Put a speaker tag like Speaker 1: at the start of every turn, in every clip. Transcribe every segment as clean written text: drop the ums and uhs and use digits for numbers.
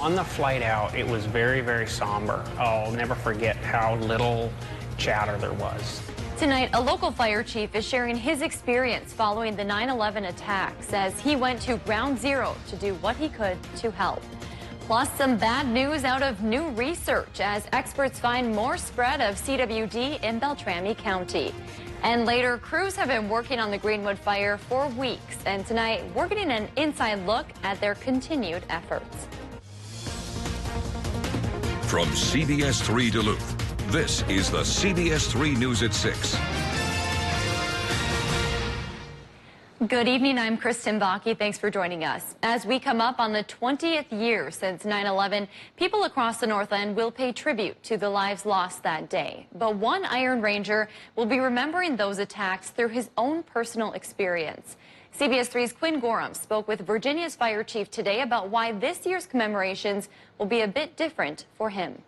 Speaker 1: On the flight out, it was very, very somber. I'll never forget how little chatter there was.
Speaker 2: Tonight, a local fire chief is sharing his experience following the 9/11 attacks as he went to ground zero to do what he could to help. Plus, some bad news out of new research as experts find more spread of CWD in Beltrami County. And later, crews have been working on the Greenwood fire for weeks. And tonight, we're getting an inside look at their continued efforts.
Speaker 3: From CBS 3 Duluth, this is the CBS 3 News at 6.
Speaker 2: Good evening, I'm Kristen Bakke. Thanks for joining us. As we come up on the 20th year since 9/11, people across the North End will pay tribute to the lives lost that day. But one Iron Ranger will be remembering those attacks through his own personal experience. CBS 3's Quinn Gorham spoke with Virginia's fire chief today about why this year's commemorations will be a bit different for him.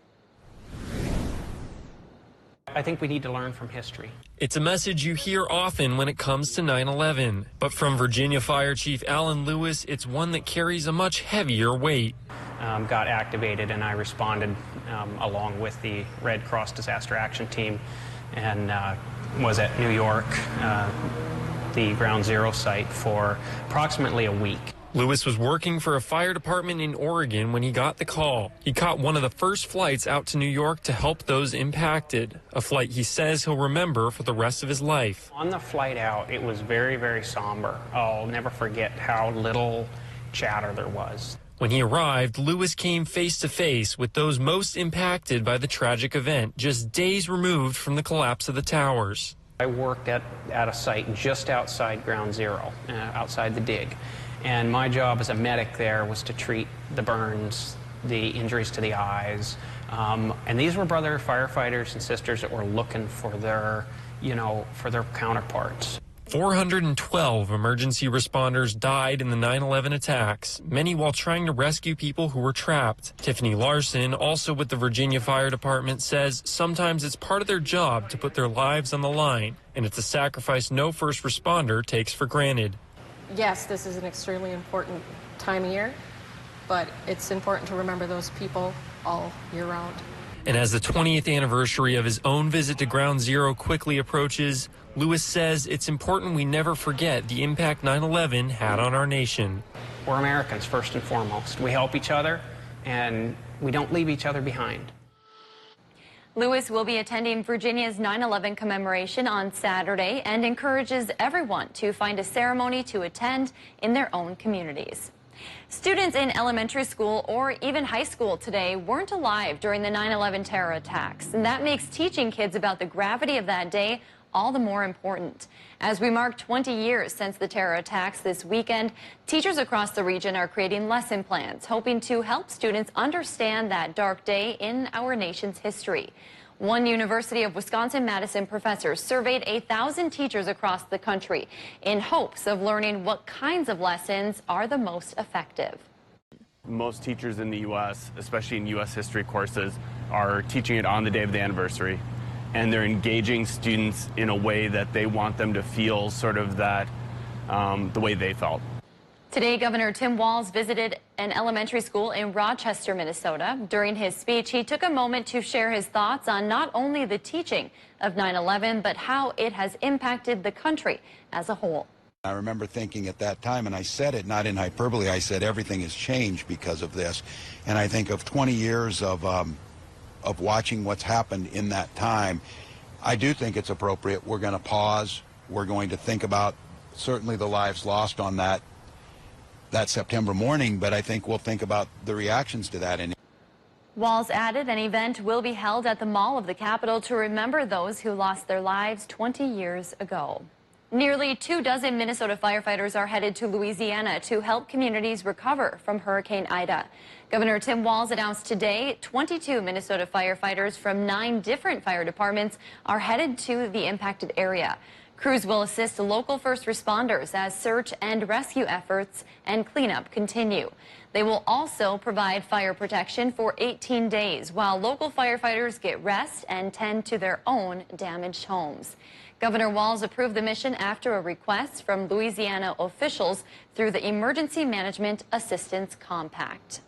Speaker 1: I think we need to learn from history.
Speaker 4: It's a message you hear often when it comes to 9/11. But from Virginia Fire Chief Alan Lewis, it's one that carries a much heavier weight.
Speaker 1: Got activated and I responded along with the Red Cross Disaster Action Team and was at New York, the Ground Zero site, for approximately a week.
Speaker 4: Lewis was working for a fire department in Oregon when he got the call. He caught one of the first flights out to New York to help those impacted, a flight he says he'll remember for the rest of his life.
Speaker 1: On the flight out, it was very, very somber. I'll never forget how little chatter there was.
Speaker 4: When he arrived, Lewis came face to face with those most impacted by the tragic event, just days removed from the collapse of the towers.
Speaker 1: I worked at a site just outside Ground Zero, outside the dig. And my job as a medic there was to treat the burns, the injuries to the eyes. And these were brother firefighters and sisters that were looking for their, for their counterparts.
Speaker 4: 412 emergency responders died in the 9/11 attacks, many while trying to rescue people who were trapped. Tiffany Larson, also with the Virginia Fire Department, says sometimes it's part of their job to put their lives on the line, and it's a sacrifice no first responder takes for granted.
Speaker 5: Yes, this is an extremely important time of year, but it's important to remember those people all year round.
Speaker 4: And as the 20th anniversary of his own visit to Ground Zero quickly approaches, Lewis says it's important we never forget the impact 9/11 had on our nation.
Speaker 1: We're Americans first and foremost. We help each other and we don't leave each other behind.
Speaker 2: Lewis will be attending Virginia's 9/11 commemoration on Saturday and encourages everyone to find a ceremony to attend in their own communities. Students in elementary school or even high school today weren't alive during the 9/11 terror attacks, and that makes teaching kids about the gravity of that day all the more important. As we mark 20 years since the terror attacks this weekend, teachers across the region are creating lesson plans, hoping to help students understand that dark day in our nation's history. One University of Wisconsin-Madison professor surveyed 1,000 teachers across the country in hopes of learning what kinds of lessons are the most effective.
Speaker 6: Most teachers in the U.S., especially in U.S. history courses, are teaching it on the day of the anniversary. And they're engaging students in a way that they want them to feel sort of that, the way they felt.
Speaker 2: Today, Governor Tim Walz visited an elementary school in Rochester, Minnesota. During his speech, he took a moment to share his thoughts on not only the teaching of 9/11, but how it has impacted the country as a whole.
Speaker 7: I remember thinking at that time, and I said it not in hyperbole, I said everything has changed because of this. And I think of 20 years of watching what's happened in that time, I do think it's appropriate. We're going to pause. We're going to think about certainly the lives lost on that September morning, but I think we'll think about the reactions to that.
Speaker 2: Walz added an event will be held at the Mall of the Capitol to remember those who lost their lives 20 years ago. Nearly 24 Minnesota firefighters are headed to Louisiana to help communities recover from Hurricane Ida. Governor Tim Walz announced today 22 Minnesota firefighters from 9 different fire departments are headed to the impacted area. Crews will assist local first responders as search and rescue efforts and cleanup continue. They will also provide fire protection for 18 days while local firefighters get rest and tend to their own damaged homes. Governor Walz approved the mission after a request from Louisiana officials through the Emergency Management Assistance Compact.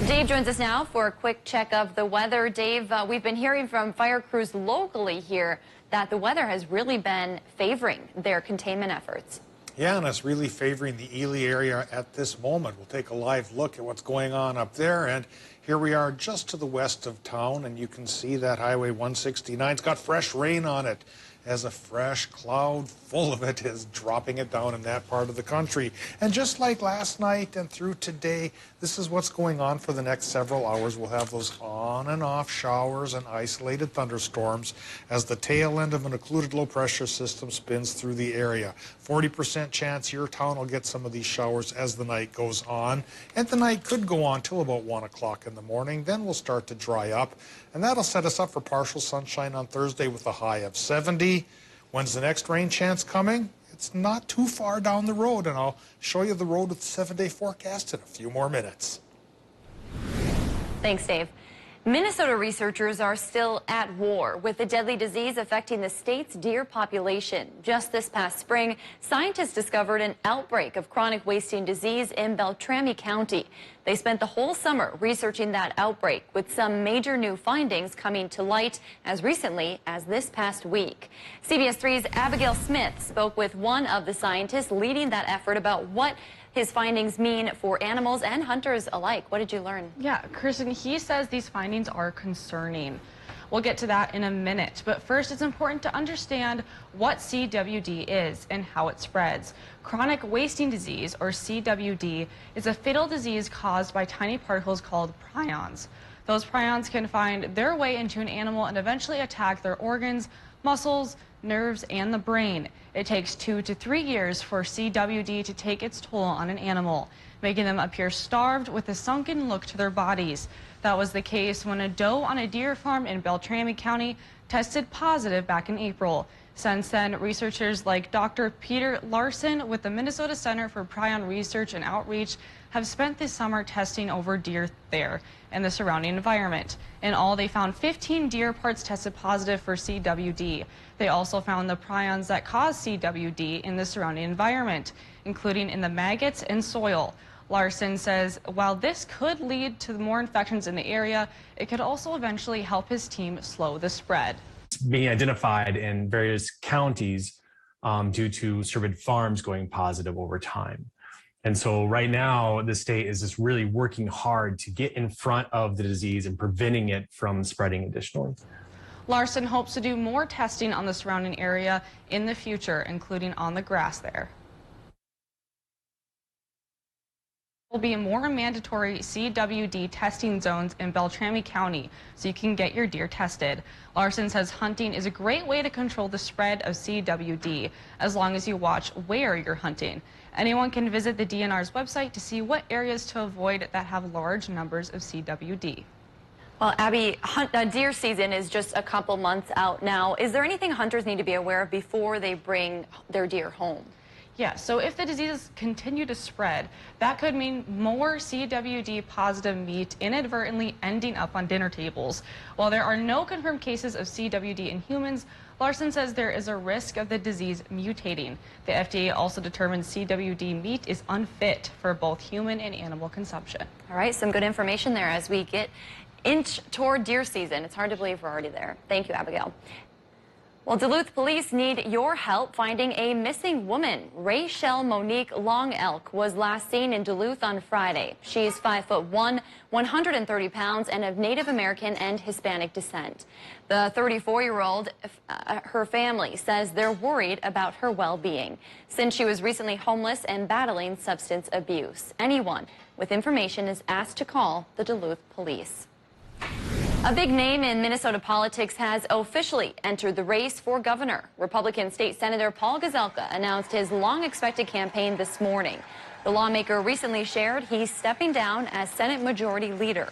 Speaker 2: Dave joins us now for a quick check of the weather. Dave, we've been hearing from fire crews locally here that the weather has really been favoring their containment efforts.
Speaker 8: Yeah, and it's really favoring the Ely area at this moment. We'll take a live look at what's going on up there, and here we are just to the west of town, and you can see that Highway 169's got fresh rain on it, as a fresh cloud full of it is dropping it down in that part of the country. And just like last night and through today, this is what's going on for the next several hours. We'll have those on and off showers and isolated thunderstorms as the tail end of an occluded low pressure system spins through the area. 40% chance your town will get some of these showers as the night goes on. And the night could go on till about 1 o'clock in the morning. Then we'll start to dry up. And that'll set us up for partial sunshine on Thursday with a high of 70. When's the next rain chance coming? It's not too far down the road, and I'll show you the road with the 7-day forecast in a few more minutes.
Speaker 2: Thanks, Dave. Minnesota researchers are still at war with the deadly disease affecting the state's deer population. Just this past spring, scientists discovered an outbreak of chronic wasting disease in Beltrami County. They spent the whole summer researching that outbreak, with some major new findings coming to light as recently as this past week. CBS 3's Abigail Smith spoke with one of the scientists leading that effort about what his findings mean for animals and hunters alike. What did you learn?
Speaker 9: Yeah, Kirsten, he says these findings are concerning. We'll get to that in a minute, but first it's important to understand what CWD is and how it spreads. Chronic wasting disease, or CWD, is a fatal disease caused by tiny particles called prions. Those prions can find their way into an animal and eventually attack their organs, muscles, nerves, and the brain. It takes 2 to 3 years for CWD to take its toll on an animal, making them appear starved with a sunken look to their bodies. That was the case when a doe on a deer farm in Beltrami County tested positive back in April. Since then, researchers like Dr. Peter Larson with the Minnesota Center for Prion Research and Outreach have spent this summer testing over deer there and the surrounding environment. In all, they found 15 deer parts tested positive for CWD. They also found the prions that cause CWD in the surrounding environment, including in the maggots and soil. Larson says while this could lead to more infections in the area, it could also eventually help his team slow the spread.
Speaker 10: Being identified in various counties due to cervid farms going positive over time. And so right now, the state is just really working hard to get in front of the disease and preventing it from spreading additionally.
Speaker 9: Larson hopes to do more testing on the surrounding area in the future, including on the grass there. There will be more mandatory CWD testing zones in Beltrami County so you can get your deer tested. Larson says hunting is a great way to control the spread of CWD as long as you watch where you're hunting. Anyone can visit the DNR's website to see what areas to avoid that have large numbers of CWD.
Speaker 2: Well, Abby, deer season is just a couple months out now. Is there anything hunters need to be aware of before they bring their deer home?
Speaker 9: Yeah, so if the diseases continue to spread, that could mean more CWD positive meat inadvertently ending up on dinner tables. While there are no confirmed cases of CWD in humans, Larson says there is a risk of the disease mutating. The FDA also determined CWD meat is unfit for both human and animal consumption.
Speaker 2: All right, some good information there as we inch toward deer season. It's hard to believe we're already there. Thank you, Abigail. Well, Duluth police need your help finding a missing woman. Rachel Monique Long Elk was last seen in Duluth on Friday. She's 5'1", 130 pounds, and of Native American and Hispanic descent. The 34-year-old, her family says they're worried about her well-being since she was recently homeless and battling substance abuse. Anyone with information is asked to call the Duluth police. A big name in Minnesota politics has officially entered the race for governor. Republican State Senator Paul Gazelka announced his long-expected campaign this morning. The lawmaker recently shared he's stepping down as Senate Majority Leader.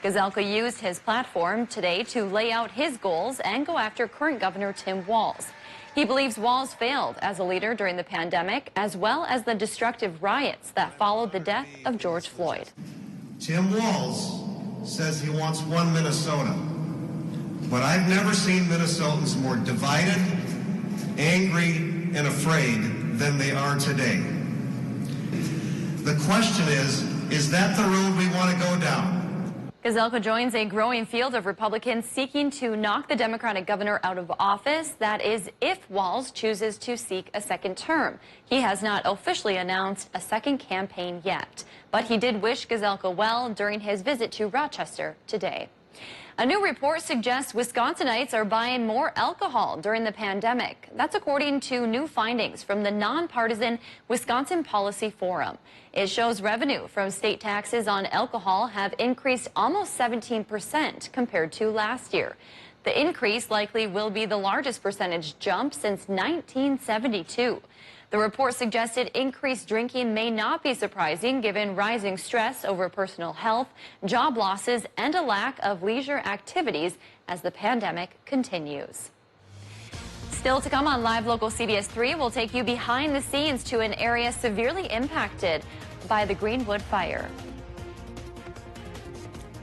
Speaker 2: Gazelka used his platform today to lay out his goals and go after current Governor Tim Walz. He believes Walz failed as a leader during the pandemic, as well as the destructive riots that followed the death of George Floyd.
Speaker 11: Tim Walz says he wants one Minnesota, but I've never seen Minnesotans more divided, angry, and afraid than they are today. The question is that the road we want to go down?
Speaker 2: Gazelka joins a growing field of Republicans seeking to knock the Democratic governor out of office. That is, if Walz chooses to seek a second term. He has not officially announced a second campaign yet, but he did wish Gazelka well during his visit to Rochester today. A new report suggests Wisconsinites are buying more alcohol during the pandemic. That's according to new findings from the nonpartisan Wisconsin Policy Forum. It shows revenue from state taxes on alcohol have increased almost 17% compared to last year. The increase likely will be the largest percentage jump since 1972. The report suggested increased drinking may not be surprising given rising stress over personal health, job losses, and a lack of leisure activities as the pandemic continues. Still to come on Live Local CBS 3, we'll take you behind the scenes to an area severely impacted by the Greenwood fire.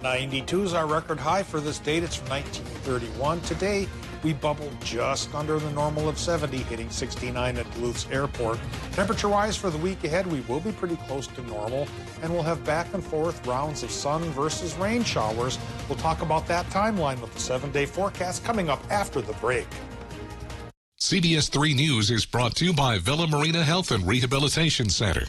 Speaker 8: 92 is our record high for this date. It's from 1931. Today, we bubbled just under the normal of 70, hitting 69 at Duluth's airport. Temperature-wise for the week ahead, we will be pretty close to normal, and we'll have back and forth rounds of sun versus rain showers. We'll talk about that timeline with the 7-day forecast coming up after the break.
Speaker 12: CBS 3 News is brought to you by Villa Marina Health and Rehabilitation Center.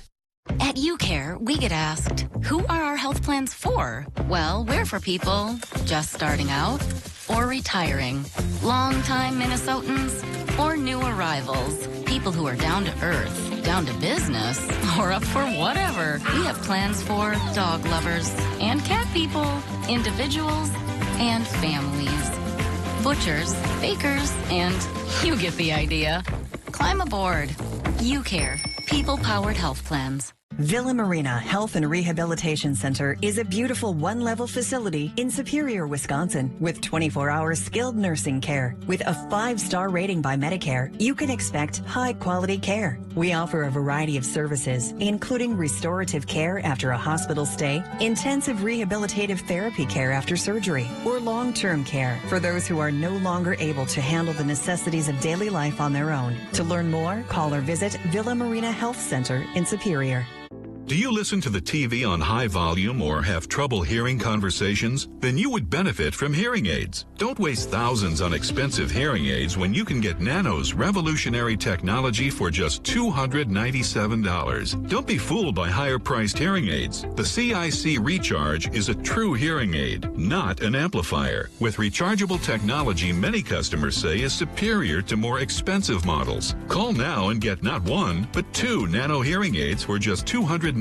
Speaker 13: At UCare, we get asked, who are our health plans for? Well, we're for people just starting out or retiring, long-time Minnesotans or new arrivals, people who are down to earth, down to business, or up for whatever. We have plans for dog lovers and cat people, individuals and families, butchers, bakers, and you get the idea. Climb aboard. UCare, people-powered health plans.
Speaker 14: Villa Marina Health and Rehabilitation Center is a beautiful one-level facility in Superior, Wisconsin, with 24-hour skilled nursing care. With a 5-star rating by Medicare, you can expect high-quality care. We offer a variety of services, including restorative care after a hospital stay, intensive rehabilitative therapy care after surgery, or long-term care for those who are no longer able to handle the necessities of daily life on their own. To learn more, call or visit Villa Marina Health Center in Superior.
Speaker 3: Do you listen to the TV on high volume or have trouble hearing conversations? Then you would benefit from hearing aids. Don't waste thousands on expensive hearing aids when you can get Nano's revolutionary technology for just $297. Don't be fooled by higher-priced hearing aids. The CIC Recharge is a true hearing aid, not an amplifier. With rechargeable technology many customers say is superior to more expensive models. Call now and get not one, but 2 Nano hearing aids for just $297.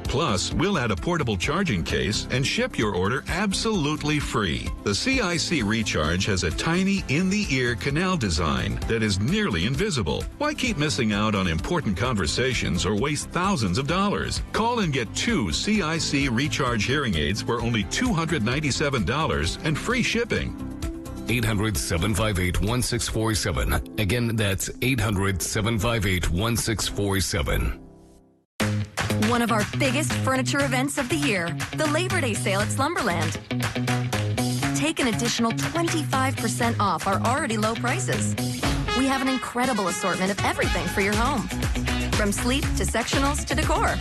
Speaker 3: Plus, we'll add a portable charging case and ship your order absolutely free. The CIC Recharge has a tiny in-the-ear canal design that is nearly invisible. Why keep missing out on important conversations or waste thousands of dollars? Call and get 2 CIC Recharge hearing aids for only $297 and free shipping.
Speaker 12: 800-758-1647. Again, that's 800-758-1647.
Speaker 15: One of our biggest furniture events of the year, the Labor Day sale at Slumberland. Take an additional 25% off our already low prices. We have an incredible assortment of everything for your home, from sleep to sectionals to decor.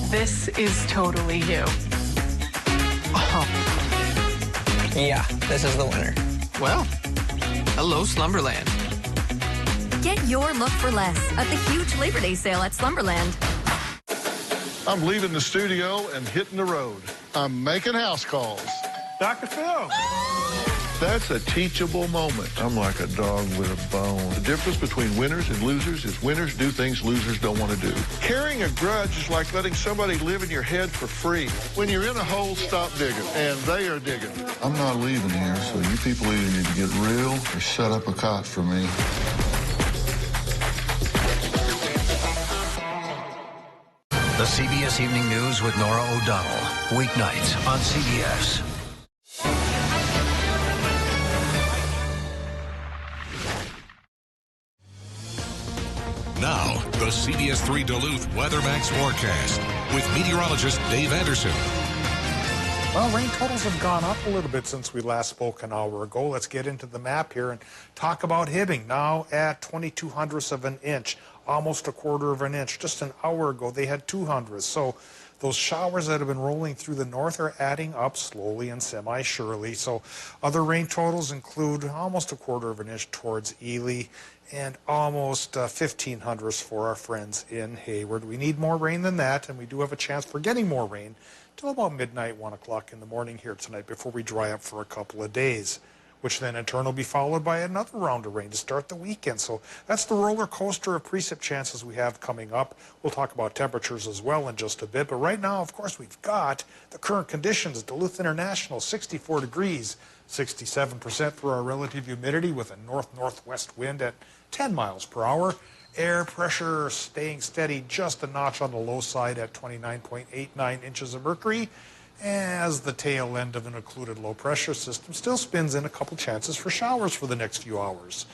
Speaker 16: This is totally you.
Speaker 17: Oh. Yeah, this is the winner. Well, hello, Slumberland.
Speaker 15: Get your look for less at the huge Labor Day sale at Slumberland.
Speaker 18: I'm leaving the studio and hitting the road. I'm making house calls.
Speaker 8: Dr. Phil.
Speaker 18: That's a teachable moment. I'm like a dog with a bone. The difference between winners and losers is winners do things losers don't want to do. Carrying a grudge is like letting somebody live in your head for free. When you're in a hole, stop digging. And they are digging. I'm not leaving here, so you people either need to get real or set up a cot for me.
Speaker 19: The CBS Evening News with Nora O'Donnell. Weeknights on CBS.
Speaker 12: Now, the CBS 3 Duluth WeatherMax forecast with meteorologist Dave Anderson.
Speaker 8: Well, rain totals have gone up a little bit since we last spoke an hour ago. Let's get into the map here and talk about Hibbing. Now at 0.22 of an inch, almost 1/4 of an inch. Just an hour ago, they had 0.02. So those showers that have been rolling through the north are adding up slowly and semi-surely. So other rain totals include almost a quarter of an inch towards Ely and almost 1,500 for our friends in Hayward. We need more rain than that, and we do have a chance for getting more rain till about midnight, 1 o'clock in the morning here tonight before we dry up for a couple of days, which then in turn will be followed by another round of rain to start the weekend. So that's the roller coaster of precip chances we have coming up. We'll talk about temperatures as well in just a bit. But right now, of course, we've got the current conditions. Duluth International, 64 degrees, 67% for our relative humidity with a north-northwest wind at 10 miles per hour. Air pressure staying steady just a notch on the low side at 29.89 inches of mercury, as the tail end of an occluded low pressure system still spins in a couple chances for showers for the next few hours.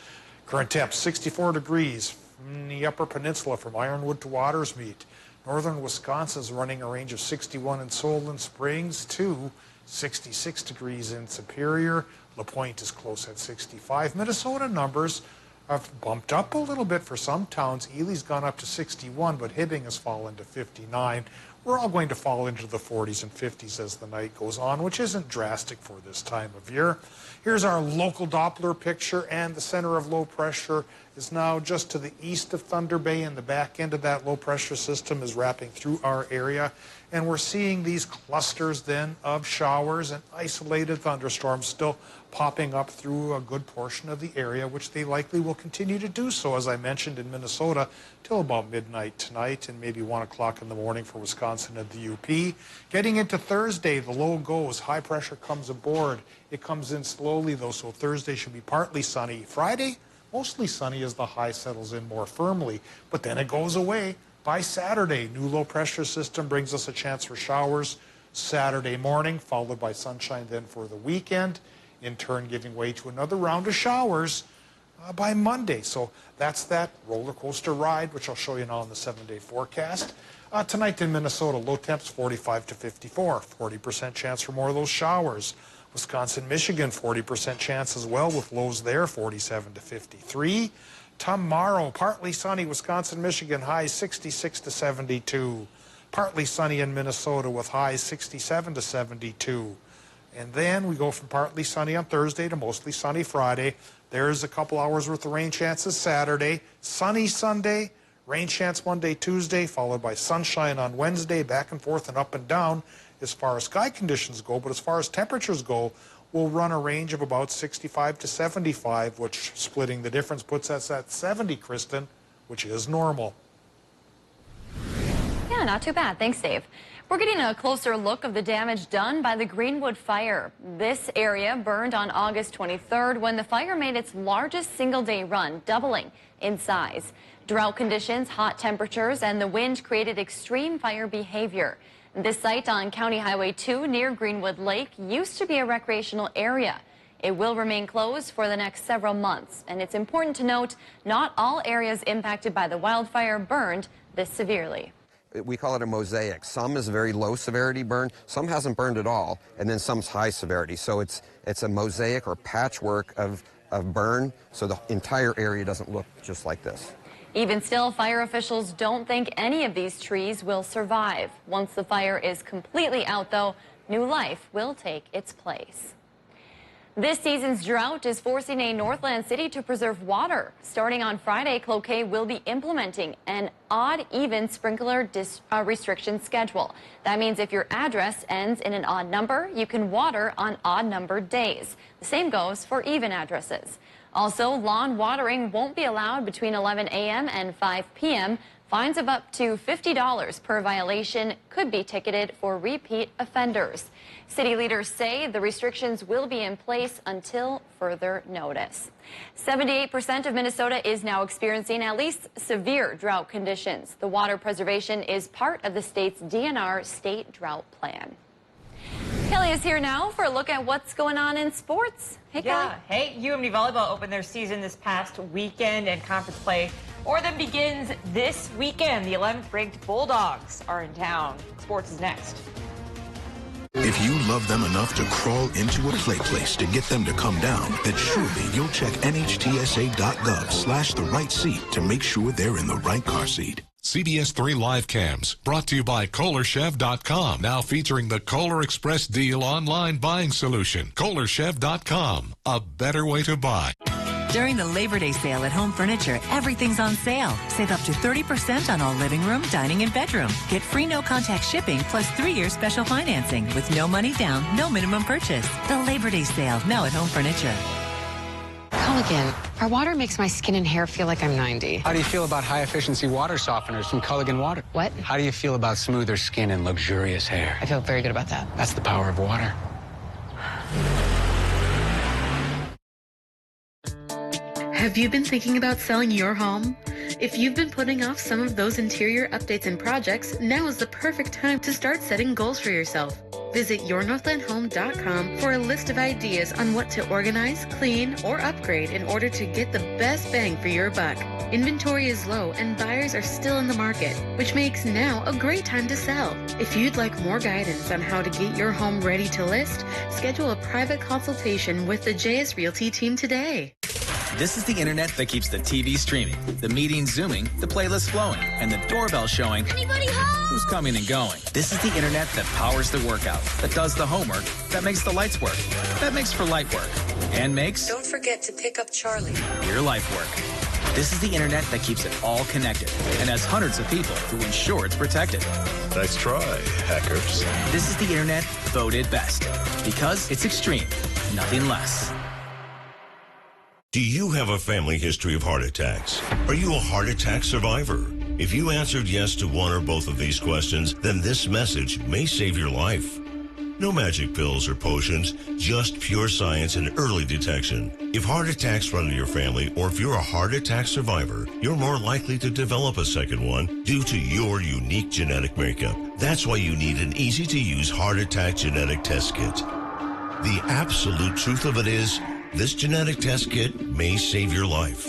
Speaker 8: Current temps 64 degrees in the upper peninsula from Ironwood to Watersmeet. Northern Wisconsin is running a range of 61 in Solon Springs to 66 degrees in Superior. LaPointe is close at 65. Minnesota numbers have bumped up a little bit for some towns. Ely's gone up to 61, but Hibbing has fallen to 59. We're all going to fall into the 40s and 50s as the night goes on, which isn't drastic for this time of year. Here's our local Doppler picture, and the center of low pressure is now just to the east of Thunder Bay, and the back end of that low pressure system is wrapping through our area. And we're seeing these clusters then of showers and isolated thunderstorms still popping up through a good portion of the area, which they likely will continue to do so, as I mentioned, in Minnesota till about midnight tonight and maybe 1 o'clock in the morning for Wisconsin and the UP. Getting into Thursday, the low goes, high pressure comes aboard. It comes in slowly though, so Thursday should be partly sunny. Friday, mostly sunny as the high settles in more firmly, but then it goes away. By Saturday, new low pressure system brings us a chance for showers Saturday morning, followed by sunshine then for the weekend, in turn giving way to another round of showers by Monday. So that's that roller coaster ride, which I'll show you now in the 7-day forecast. Tonight in Minnesota, low temps 45 to 54, 40% chance for more of those showers. Wisconsin, Michigan, 40% chance as well with lows there, 47 to 53. Tomorrow, partly sunny, Wisconsin, Michigan, highs 66 to 72. Partly sunny in Minnesota with highs 67 to 72. And then we go from partly sunny on Thursday to mostly sunny Friday. There's a couple hours worth of rain chances Saturday. Sunny Sunday, rain chance Monday, Tuesday, followed by sunshine on Wednesday, back and forth and up and down as far as sky conditions go. But as far as temperatures go, we'll run a range of about 65 to 75, which, splitting the difference, puts us at 70, Kristen, which is normal.
Speaker 2: Yeah, not too bad. Thanks, Dave. We're getting a closer look of the damage done by the Greenwood fire. This area burned on August 23rd when the fire made its largest single-day run, doubling in size. Drought conditions, hot temperatures, and the wind created extreme fire behavior. This site on County Highway 2 near Greenwood Lake used to be a recreational area. It will remain closed for the next several months, and it's important to note not all areas impacted by the wildfire burned this severely.
Speaker 20: We call it a mosaic. Some is a very low severity burn, some hasn't burned at all, and then some's high severity. So it's a mosaic or patchwork of burn, so the entire area doesn't look just like this.
Speaker 2: Even still, fire officials don't think any of these trees will survive. Once the fire is completely out, though, new life will take its place. This season's drought is forcing a Northland city to preserve water. Starting on Friday, Cloquet will be implementing an odd-even sprinkler restriction schedule. That means if your address ends in an odd number, you can water on odd-numbered days. The same goes for even addresses. Also, lawn watering won't be allowed between 11 a.m. and 5 p.m. Fines of up to $50 per violation could be ticketed for repeat offenders. City leaders say the restrictions will be in place until further notice. 78% of Minnesota is now experiencing at least severe drought conditions. The water preservation is part of the state's DNR state drought plan. Kelly is here now for a look at what's going on in sports. Hey, Kelly.
Speaker 21: Hey, UMD Volleyball opened their season this past weekend, and conference play for them begins this weekend. The 11th ranked Bulldogs are in town. Sports is next.
Speaker 22: If you love them enough to crawl into a play place to get them to come down, then surely you'll check NHTSA.gov/the right seat to make sure they're in the right car seat.
Speaker 12: CBS 3 Live Cams, brought to you by KohlerChef.com, now featuring the Kohler Express Deal online buying solution. KohlerChef.com, a better way to buy.
Speaker 14: During the Labor Day sale at Home Furniture, everything's on sale. Save up to 30% on all living room, dining, and bedroom. Get free no-contact shipping plus 3-year special financing with no money down, no minimum purchase. The Labor Day sale, now at Home Furniture.
Speaker 4: Culligan. Our water makes my skin and hair feel like I'm 90.
Speaker 5: How do you feel about high-efficiency water softeners from Culligan Water?
Speaker 4: What?
Speaker 5: How do you feel about smoother skin and luxurious hair?
Speaker 4: I feel very good about that.
Speaker 5: That's the power of water.
Speaker 23: Have you been thinking about selling your home? If you've been putting off some of those interior updates and projects, now is the perfect time to start setting goals for yourself. Visit yournorthlandhome.com for a list of ideas on what to organize, clean, or upgrade in order to get the best bang for your buck. Inventory is low and buyers are still in the market, which makes now a great time to sell. If you'd like more guidance on how to get your home ready to list, schedule a private consultation with the JS Realty team today.
Speaker 24: This is the internet that keeps the TV streaming, the meetings zooming, the playlist flowing, and the doorbell showing
Speaker 25: anybody home?
Speaker 24: Who's coming and going. This is the internet that powers the workout, that does the homework, that makes the lights work, that makes for light work, and makes...
Speaker 25: Don't forget to pick up Charlie.
Speaker 24: ...your life work. This is the internet that keeps it all connected and has hundreds of people who ensure it's protected.
Speaker 26: Nice try, hackers.
Speaker 24: This is the internet voted best because it's extreme, nothing less.
Speaker 27: Do you have a family history of heart attacks? Are you a heart attack survivor? If you answered yes to one or both of these questions, then this message may save your life. No magic pills or potions, just pure science and early detection. If heart attacks run in your family, or if you're a heart attack survivor, you're more likely to develop a second one due to your unique genetic makeup. That's why you need an easy-to-use heart attack genetic test kit. The absolute truth of it is, this genetic test kit may save your life.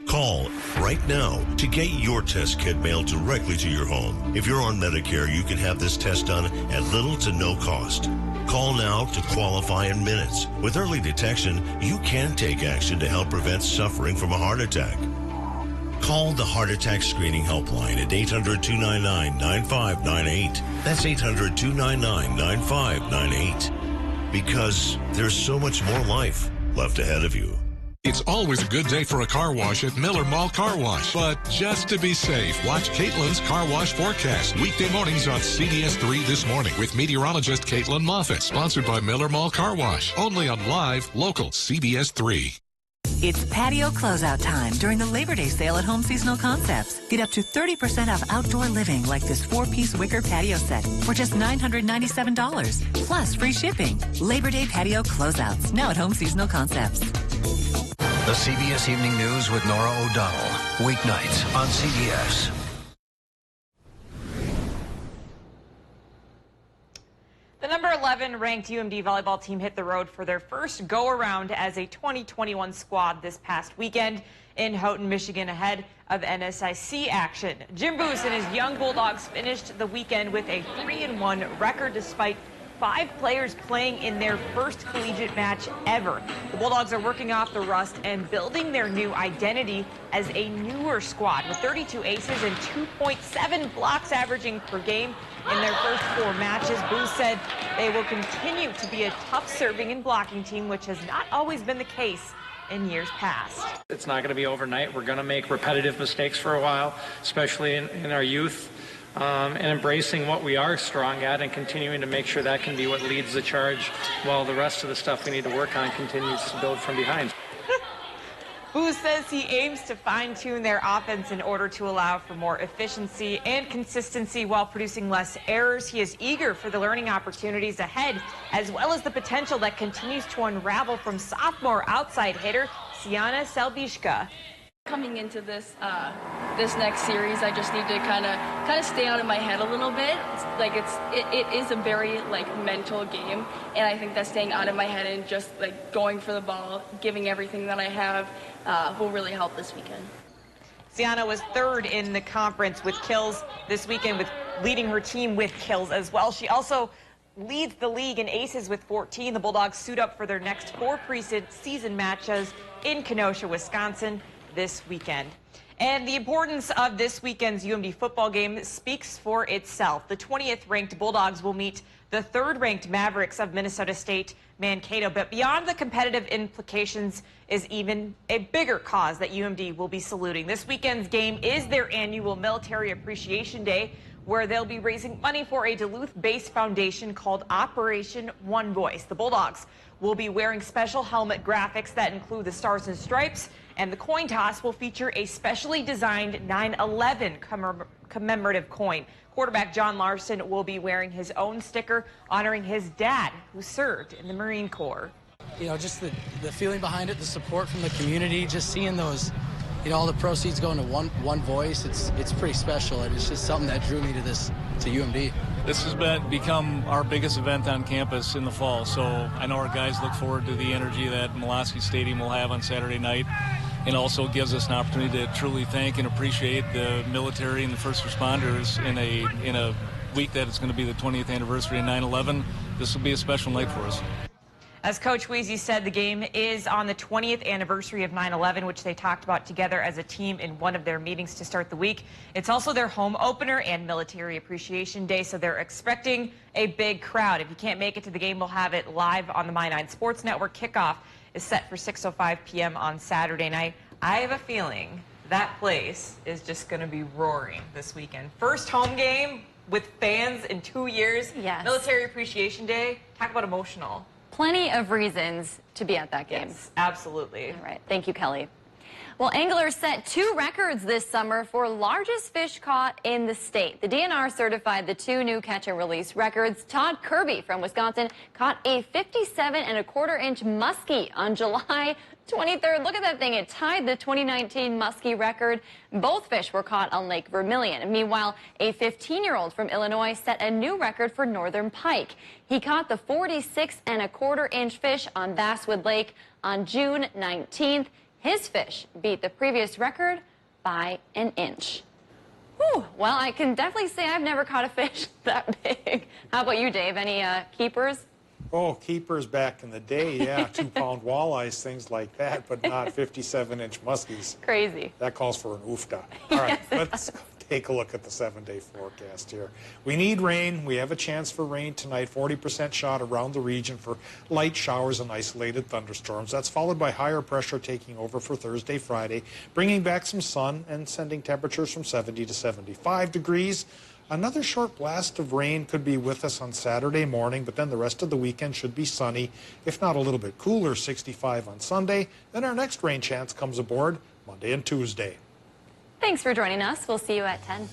Speaker 27: Call right now to get your test kit mailed directly to your home. If you're on Medicare, you can have this test done at little to no cost. Call now to qualify in minutes. With early detection, you can take action to help prevent suffering from a heart attack. Call the Heart Attack Screening Helpline at 800-299-9598. That's 800-299-9598. Because there's so much more life left ahead of you.
Speaker 12: It's always a good day for a car wash at Miller Mall Car Wash. But just to be safe, watch Caitlin's Car Wash Forecast. Weekday mornings on CBS 3 This Morning with meteorologist Caitlin Moffitt. Sponsored by Miller Mall Car Wash. Only on live, local CBS 3.
Speaker 14: It's patio closeout time during the Labor Day sale at Home Seasonal Concepts. Get up to 30% off outdoor living like this 4-piece wicker patio set for just $997, plus free shipping. Labor Day patio closeouts, now at Home Seasonal Concepts.
Speaker 19: The CBS Evening News with Nora O'Donnell. Weeknights on CBS.
Speaker 21: The number 11 ranked UMD volleyball team hit the road for their first go-around as a 2021 squad this past weekend in Houghton, Michigan, ahead of NSIC action. Jim Boos and his young Bulldogs finished the weekend with a 3-1 record despite 5 players playing in their first collegiate match ever. The Bulldogs are working off the rust and building their new identity as a newer squad with 32 aces and 2.7 blocks averaging per game in their first 4 matches. Boos said they will continue to be a tough serving and blocking team, which has not always been the case in years past.
Speaker 28: It's not going to be overnight. We're going to make repetitive mistakes for a while, especially in our youth. And embracing what we are strong at and continuing to make sure that can be what leads the charge while the rest of the stuff we need to work on continues to build from behind.
Speaker 21: Boos says he aims to fine-tune their offense in order to allow for more efficiency and consistency while producing less errors. He is eager for the learning opportunities ahead, as well as the potential that continues to unravel from sophomore outside hitter Siana Selbishka.
Speaker 29: Coming into this this next series, I just need to kind of stay out of my head a little bit. It is a very mental game, and I think that staying out of my head and just going for the ball, giving everything that I have, will really help this weekend.
Speaker 21: Siana was 3rd in the conference with kills this weekend, with leading her team with kills as well. She also leads the league in aces with 14. The Bulldogs suit up for their next 4 preseason matches in Kenosha, Wisconsin this weekend. And the importance of this weekend's UMD football game speaks for itself. The 20th ranked Bulldogs will meet the 3rd ranked Mavericks of Minnesota State Mankato. But beyond the competitive implications is even a bigger cause that UMD will be saluting. This weekend's game is their annual Military Appreciation Day, where they'll be raising money for a Duluth-based foundation called Operation One Voice. The Bulldogs will be wearing special helmet graphics that include the Stars and Stripes, and the coin toss will feature a specially designed 9/11 commemorative coin. Quarterback John Larson will be wearing his own sticker honoring his dad, who served in the Marine Corps.
Speaker 1: You know, just the feeling behind it, the support from the community, just seeing those, you know, all the proceeds going to one voice, it's pretty special, and it's just something that drew me to UMD.
Speaker 3: This has become our biggest event on campus in the fall, so I know our guys look forward to the energy that Molosky Stadium will have on Saturday night, and also gives us an opportunity to truly thank and appreciate the military and the first responders in a week that it's going to be the 20th anniversary of 9/11. This will be a special night for us.
Speaker 21: As Coach Weezy said, the game is on the 20th anniversary of 9/11, which they talked about together as a team in one of their meetings to start the week. It's also their home opener and Military Appreciation Day, so they're expecting a big crowd. If you can't make it to the game, we'll have it live on the My9 Sports Network. Kickoff is set for 6:05 p.m. on Saturday night. I have a feeling that place is just going to be roaring this weekend. First home game with fans in 2 years.
Speaker 2: Yes.
Speaker 21: Military Appreciation Day. Talk about emotional.
Speaker 2: Plenty of reasons to be at that game.
Speaker 21: Yes, absolutely.
Speaker 2: All right. Thank you, Kelly. Well, anglers set 2 records this summer for largest fish caught in the state. The DNR certified the 2 new catch and release records. Todd Kirby from Wisconsin caught a 57.25-inch muskie on July 23rd. Look at that thing. It tied the 2019 muskie record. Both fish were caught on Lake Vermilion. Meanwhile, a 15-year-old from Illinois set a new record for northern pike. He caught the 46.25-inch fish on Basswood Lake on June 19th. His fish beat the previous record by an inch. Whew. Well, I can definitely say I've never caught a fish that big. How about you, Dave? Any keepers?
Speaker 8: Oh, keepers back in the day, yeah. 2-pound walleyes, things like that, but not 57-inch muskies.
Speaker 2: Crazy.
Speaker 8: That calls for an oofda. All right, let's take a look at the 7-day forecast here. We need rain. We have a chance for rain tonight. 40% shot around the region for light showers and isolated thunderstorms. That's followed by higher pressure taking over for Thursday, Friday, bringing back some sun and sending temperatures from 70 to 75 degrees. Another short blast of rain could be with us on Saturday morning, but then the rest of the weekend should be sunny, if not a little bit cooler, 65 on Sunday. Then our next rain chance comes aboard Monday and Tuesday.
Speaker 2: Thanks for joining us. We'll see you at 10.